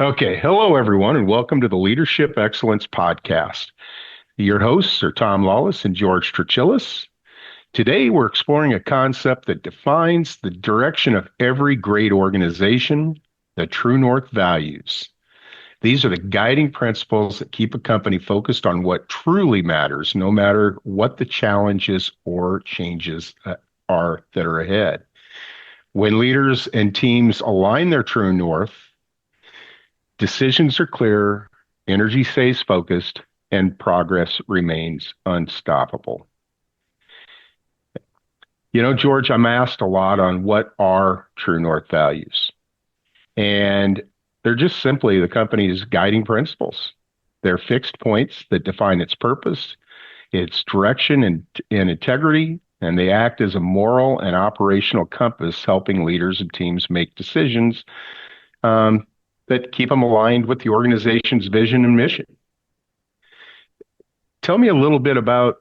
Okay, hello everyone, and welcome to the Leadership Excellence Podcast. Your hosts are Tom Lawless and George Trachilis. Today, we're exploring a concept that defines the direction of every great organization, the True North values. These are the guiding principles that keep a company focused on what truly matters, no matter what the challenges or changes are that are ahead. When leaders and teams align their true north, decisions are clear, energy stays focused, and progress remains unstoppable. You know, George, I'm asked a lot on what are True North values. And they're just simply the company's guiding principles. They're fixed points that define its purpose, its direction, and integrity, and they act as a moral and operational compass, helping leaders and teams make decisions um, that keep them aligned with the organization's vision and mission. Tell me a little bit about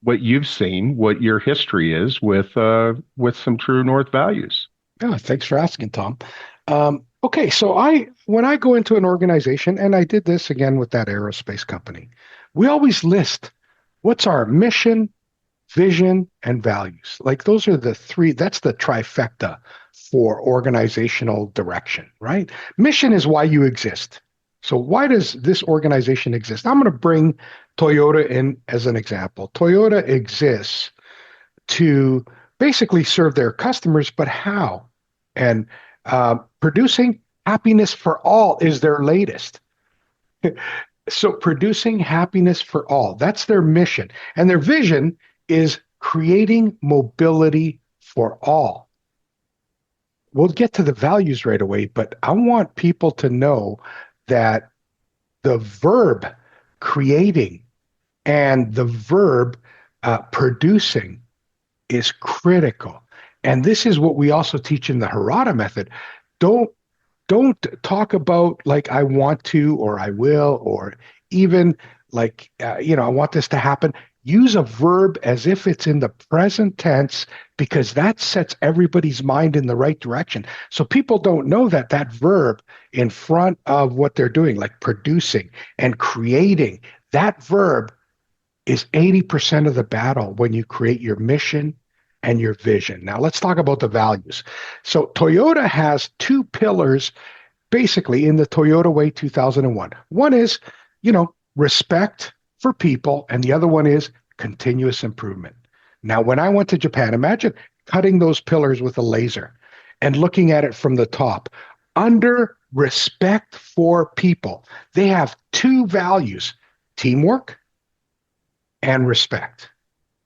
what you've seen, what your history is with some True North values. Yeah, thanks for asking, Tom. Okay, so when I go into an organization, and I did this again with that aerospace company, we always list what's our mission, vision, and values. Like those are the three, that's the trifecta for organizational direction, right? Mission is why you exist. So why does this organization exist? I'm going to bring Toyota in as an example. Toyota exists to basically serve their customers, but how? And producing happiness for all is their latest. So producing happiness for all, that's their mission. And their vision is creating mobility for all. We'll get to the values right away, but I want people to know that the verb creating and the verb producing is critical. And this is what we also teach in the Harada method. Don't talk about like I want to or I will or even like I want this to happen. Use a verb as if it's in the present tense because that sets everybody's mind in the right direction. So people don't know that that verb in front of what they're doing, like producing and creating, that verb is 80% of the battle when you create your mission and your vision. Now, let's talk about the values. So, Toyota has two pillars basically in the Toyota Way 2001. One is, respect for people, and the other one is continuous improvement. Now, when I went to Japan, imagine cutting those pillars with a laser and looking at it from the top. Under respect for people, they have two values: teamwork and respect.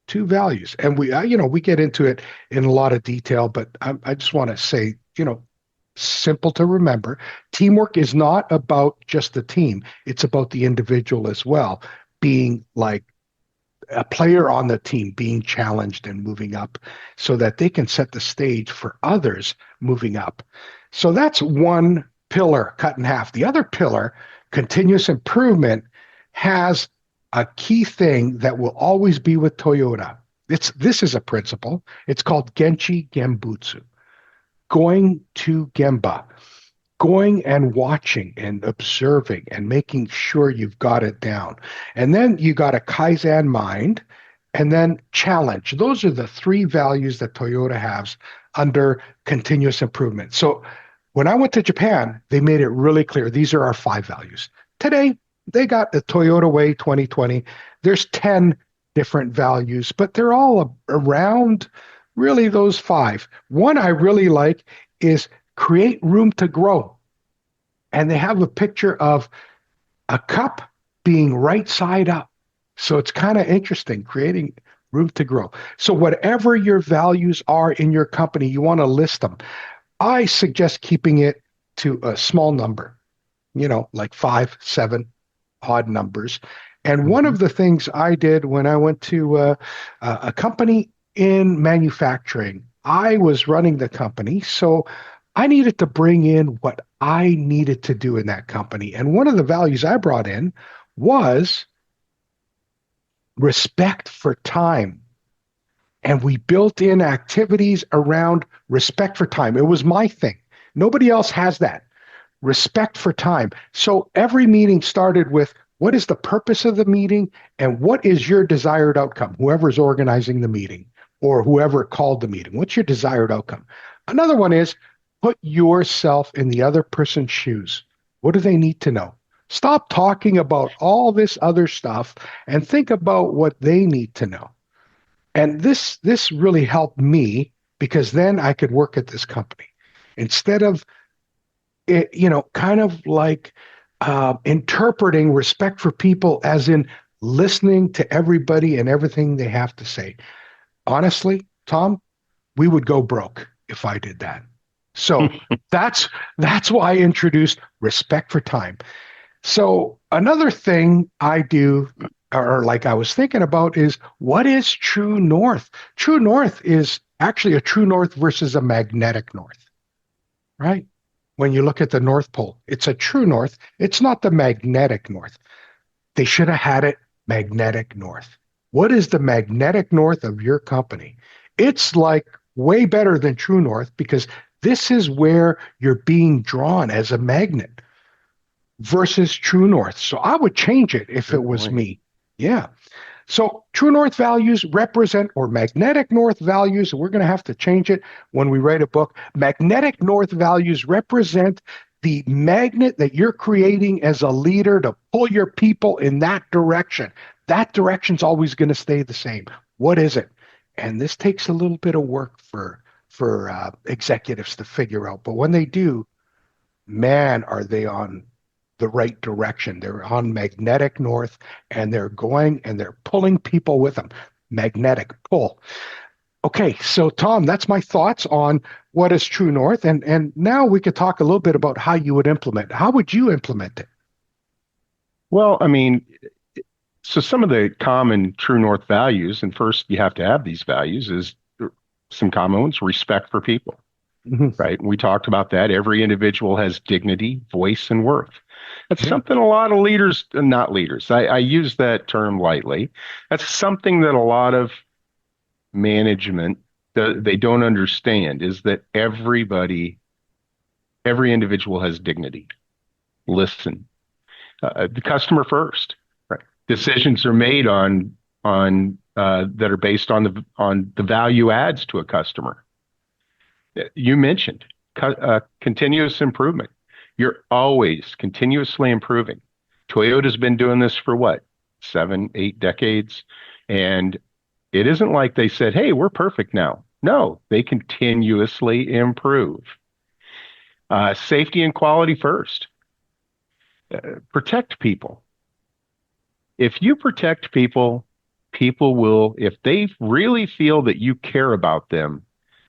Two values. And we get into it in a lot of detail, but I just want to say, simple to remember. Teamwork is not about just the team. It's about the individual as well, being like a player on the team, being challenged and moving up so that they can set the stage for others moving up. So that's one pillar cut in half. The other pillar, continuous improvement, has a key thing that will always be with Toyota. This is a principle. It's called Genchi Gembutsu. Going to Gemba, going and watching and observing and making sure you've got it down. And then you got a Kaizen mind and then challenge. Those are the three values that Toyota has under continuous improvement. So when I went to Japan, they made it really clear. These are our five values. Today, they got the Toyota Way 2020. There's 10 different values, but they're all around really those five. One I really like is create room to grow. And they have a picture of a cup being right side up. So it's kind of interesting, creating room to grow. So whatever your values are in your company, you want to list them. I suggest keeping it to a small number, like 5, 7, odd numbers. And one Mhm. of the things I did when I went to a company in manufacturing, I was running the company. So I needed to bring in what I needed to do in that company. And one of the values I brought in was respect for time. And we built in activities around respect for time. It was my thing. Nobody else has that. respect for time. So every meeting started with what is the purpose of the meeting and what is your desired outcome, whoever's organizing the meeting or whoever called the meeting. What's your desired outcome? Another one is put yourself in the other person's shoes. What do they need to know? Stop talking about all this other stuff and think about what they need to know. And this really helped me because then I could work at this company instead of it, kind of like interpreting respect for people as in listening to everybody and everything they have to say. Honestly, Tom, we would go broke if I did that. So that's why I introduced respect for time. So another thing I do, or like I was thinking about, is what is true north? True north is actually a true north versus a magnetic north, right? When you look at the North Pole, it's a true north. It's not the magnetic north. They should have had it magnetic north. What is the magnetic north of your company? It's like way better than true north because this is where you're being drawn as a magnet versus true north. So I would change it if it Good was point. me. Yeah. So true north values represent, or magnetic north values, we're going to have to change it when we write a book. Magnetic north values represent the magnet that you're creating as a leader to pull your people in that direction. That direction's always going to stay the same. What is it? And this takes a little bit of work for executives to figure out. But when they do, man, are they on the right direction. They're on magnetic north and they're going and they're pulling people with them. Magnetic pull. Okay, so Tom, that's my thoughts on what is true north. And now we could talk a little bit about how you would implement. How would you implement it? Well, I mean, so some of the common true north values, and first you have to have these values, is some common ones: respect for people, Mhm. right? We talked about that. Every individual has dignity, voice, and worth. That's Yeah. something a lot of leaders, not leaders, I use that term lightly. That's something that a lot of management, they don't understand, is that every individual has dignity. Listen, the customer first, right? Decisions are made on that are based on the value adds to a customer. You mentioned continuous improvement. You're always continuously improving. Toyota's been doing this for what, 7, 8 decades? And it isn't like they said, hey, we're perfect now. No, they continuously improve. Safety and quality first. Protect people. If you protect people, people will, if they really feel that you care about them,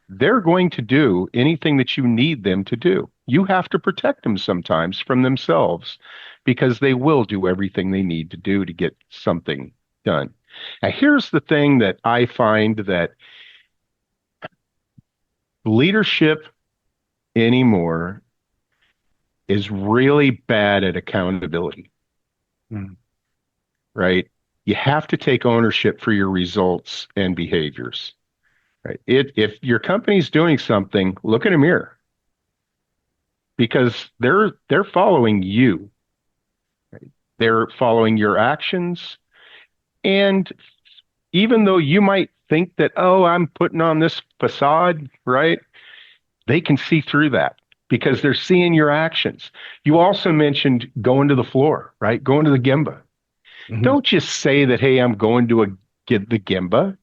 they're going to do anything that you need them to do. You have to protect them sometimes from themselves because they will do everything they need to do to get something done. Now, here's the thing that I find that leadership anymore is really bad at accountability, Mm. right? You have to take ownership for your results and behaviors, right? If your company's doing something, look in a mirror because they're following you. Right? They're following your actions. And even though you might think that, oh, I'm putting on this facade, right? They can see through that because they're seeing your actions. You also mentioned going to the floor, right? Going to the Gemba. Mhm. Don't just say that, hey, I'm going to get the Gemba.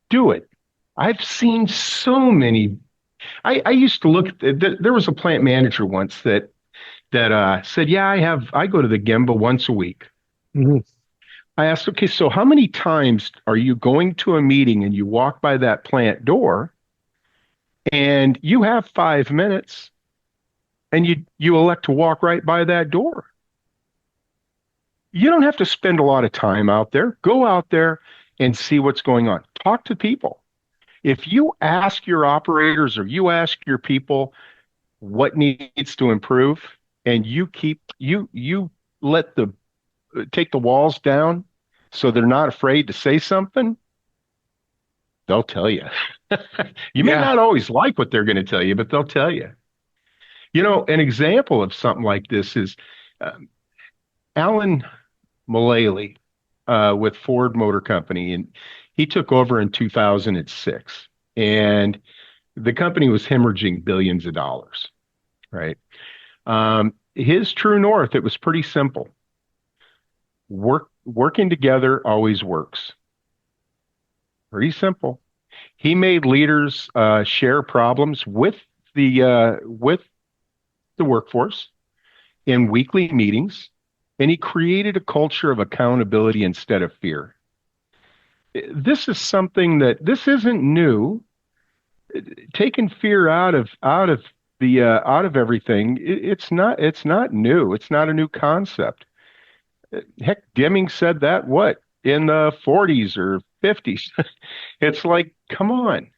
Do it. I've seen so many. I used to look. There was a plant manager once that said, "Yeah, I go to the Gemba once a week." Mhm. I asked, "Okay, so how many times are you going to a meeting and you walk by that plant door and you have 5 minutes and you elect to walk right by that door? You don't have to spend a lot of time out there. Go out there and see what's going on. Talk to people. If you ask your operators or you ask your people what needs to improve and you let the take the walls down so they're not afraid to say something, they'll tell you. You may Yeah. not always like what they're going to tell you, but they'll tell you. An example of something like this is um, Alan Mullally with Ford Motor Company, and he took over in 2006, and the company was hemorrhaging billions of dollars, right? His true north, it was pretty simple. Working together always works. Pretty simple. He made leaders share problems with the workforce in weekly meetings, and he created a culture of accountability instead of fear. This is something that this isn't new. Taking fear out of everything, it's not new. It's not a new concept. Heck, Deming said that what in the 40s or 50s. It's like, come on.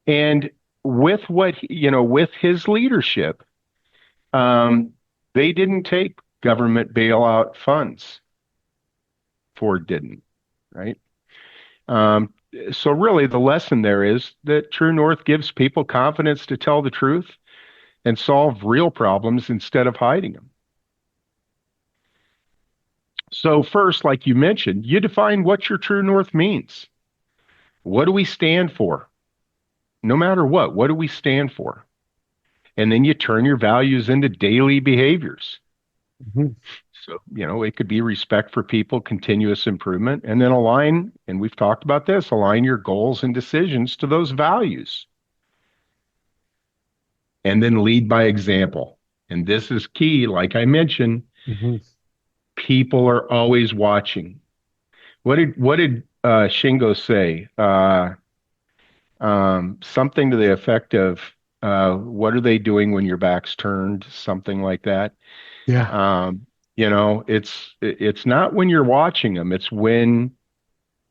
And with his leadership, um, they didn't take government bailout funds. Ford didn't, right? Um, so really, the lesson there is that True North gives people confidence to tell the truth and solve real problems instead of hiding them. So first, like you mentioned, you define what your True North means. What do we stand for? No matter what do we stand for? And then you turn your values into daily behaviors. Mhm. So, it could be respect for people, continuous improvement, and then align, and we've talked about this, align your goals and decisions to those values. And then lead by example. And this is key. Like I mentioned, Mhm. people are always watching. What did Shingo say? Something to the effect of, "What are they doing when your back's turned?" Something like that. Yeah. Um, it's not when you're watching them, it's when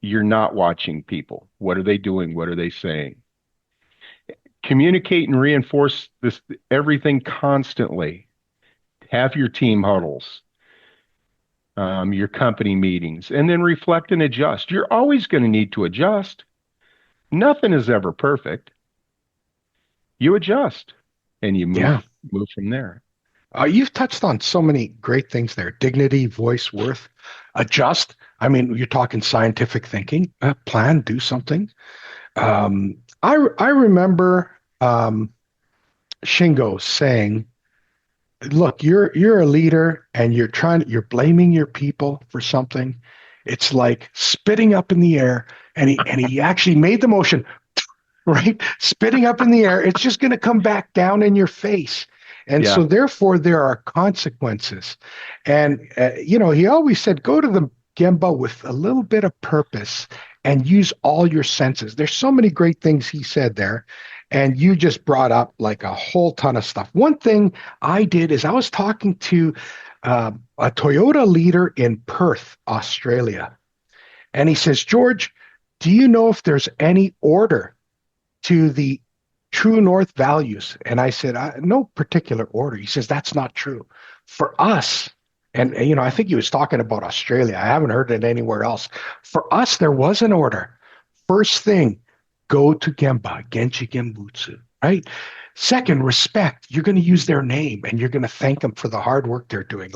you're not watching people. What are they doing? What are they saying? Communicate and reinforce this everything constantly. Have your team huddles, your company meetings, and then reflect and adjust. You're always going to need to adjust. Nothing is ever perfect. You adjust and you Yeah. move from there. You've touched on so many great things there. Dignity, voice, worth, adjust. I mean, you're talking scientific thinking, plan, do something. I remember Shingo saying, "Look, you're a leader, and you're blaming your people for something. It's like spitting up in the air." And he actually made the motion, right? Spitting up in the air. It's just going to come back down in your face. And Yeah. so, therefore, there are consequences. And, he always said, go to the Gemba with a little bit of purpose and use all your senses. There's so many great things he said there. And you just brought up like a whole ton of stuff. One thing I did is I was talking to a Toyota leader in Perth, Australia. And he says, George, do you know if there's any order to the true north values? And I said, no particular order. He says, that's not true. For us, and I think he was talking about Australia. I haven't heard it anywhere else. For us, there was an order. First thing, go to Gemba, Genchi Gembutsu, right? Second, respect. You're going to use their name and you're going to thank them for the hard work they're doing.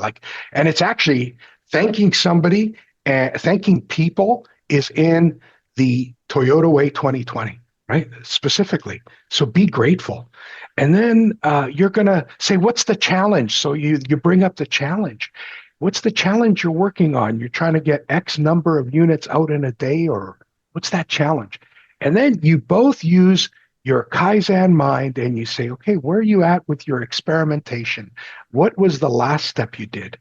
And it's actually thanking somebody and thanking people is in the Toyota Way 2020, right? Specifically. So be grateful. And then you're going to say, what's the challenge? So you bring up the challenge. What's the challenge you're working on? You're trying to get X number of units out in a day, or what's that challenge? And then you both use your Kaizen mind and you say, okay, where are you at with your experimentation? What was the last step you did?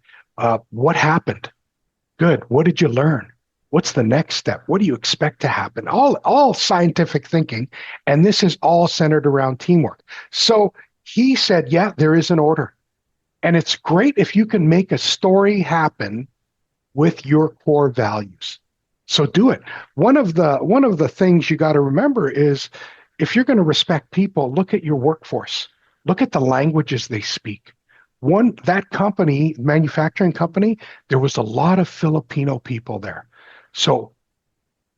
What happened? Good. What did you learn? What's the next step? What do you expect to happen? All scientific thinking. And this is all centered around teamwork. So he said, yeah, there is an order. And it's great if you can make a story happen with your core values. So do it. One of the things you got to remember is if you're going to respect people, look at your workforce. Look at the languages they speak. That company, manufacturing company, there was a lot of Filipino people there. So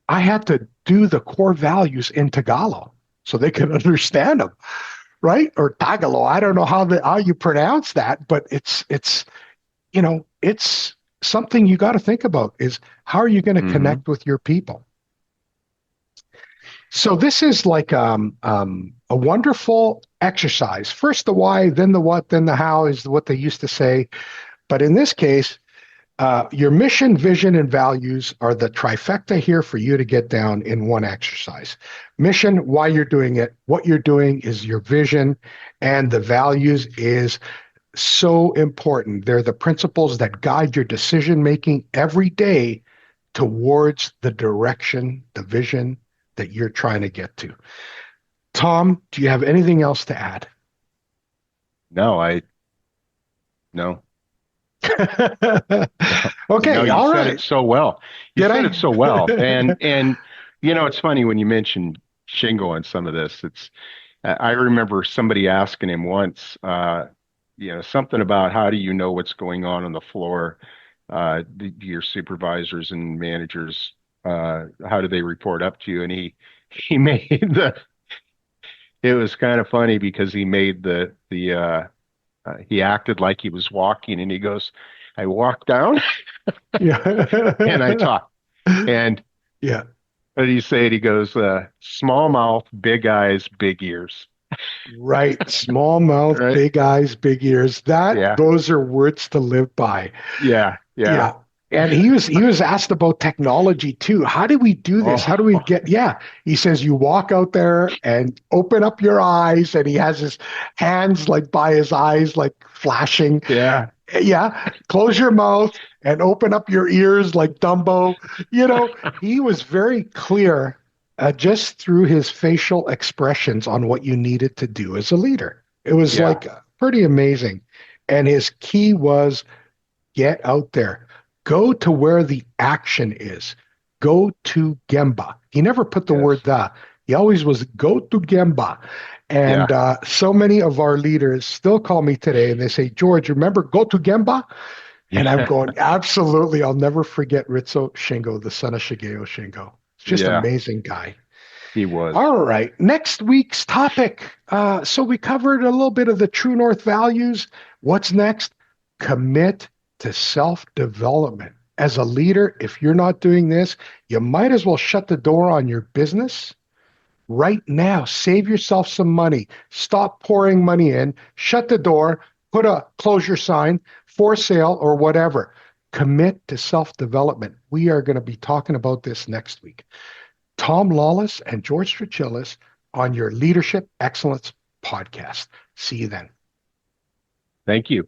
I had to do the core values in Tagalog so they could understand them, right? Or Tagalo. I don't know how you pronounce that, but it's something you got to think about is how are you going to Hmm. connect with your people? So this is like a wonderful exercise. First the why, then the what, then the how is what they used to say. But in this case, your mission, vision, and values are the trifecta here for you to get down in one exercise. Mission, why you're doing it, what you're doing is your vision, and the values is so important. They're the principles that guide your decision making every day towards the direction, the vision that you're trying to get to. Tom, do you have anything else to add? No, no, no, no. Okay, You all said it right. so well. You Did said it I? so well. And it's funny when you mentioned Shingo on some of this. I remember somebody asking him once, something about how do you know what's going on the floor? Do your supervisors and managers, how do they report up to you? And he made it was kind of funny because he made he acted like he was walking and he goes, I walk down and I Yeah. talk. And Yeah. what did he say? He goes, small mouth, big eyes, big ears. Right. Small mouth, Right? big eyes, big ears. Yeah. Those are words to live by. Yeah. Yeah. Yeah. And he was asked about technology too. How do we do this? How do we Oh, get, yeah. He says you walk out there and open up your eyes, and he has his hands like by his eyes, like flashing. yeah. Yeah. Close your mouth and open up your ears like Dumbo. He was very clear just through his facial expressions on what you needed to do as a leader. It was Yeah. like pretty amazing. And his key was get out there, go to where the action is, go to Gemba. He never put the word Yes. the, he always was go to Gemba. And Yeah. so many of our leaders still call me today and they say, George, remember go to Gemba? And I'm Yeah. going, absolutely. I'll never forget Ritsu Shingo, the son of Shigeo Shingo. It's just Yeah. amazing guy. He was. All right. Next week's topic. So we covered a little bit of the True North values. What's next? Commit to self-development. As a leader, if you're not doing this, you might as well shut the door on your business right now. Save yourself some money. Stop pouring money in. Shut the door. Put a closure sign for sale or whatever. Commit to self-development. We are going to be talking about this next week. Tom Lawless and George Trachilis on your Leadership Excellence podcast. See you then. Thank you.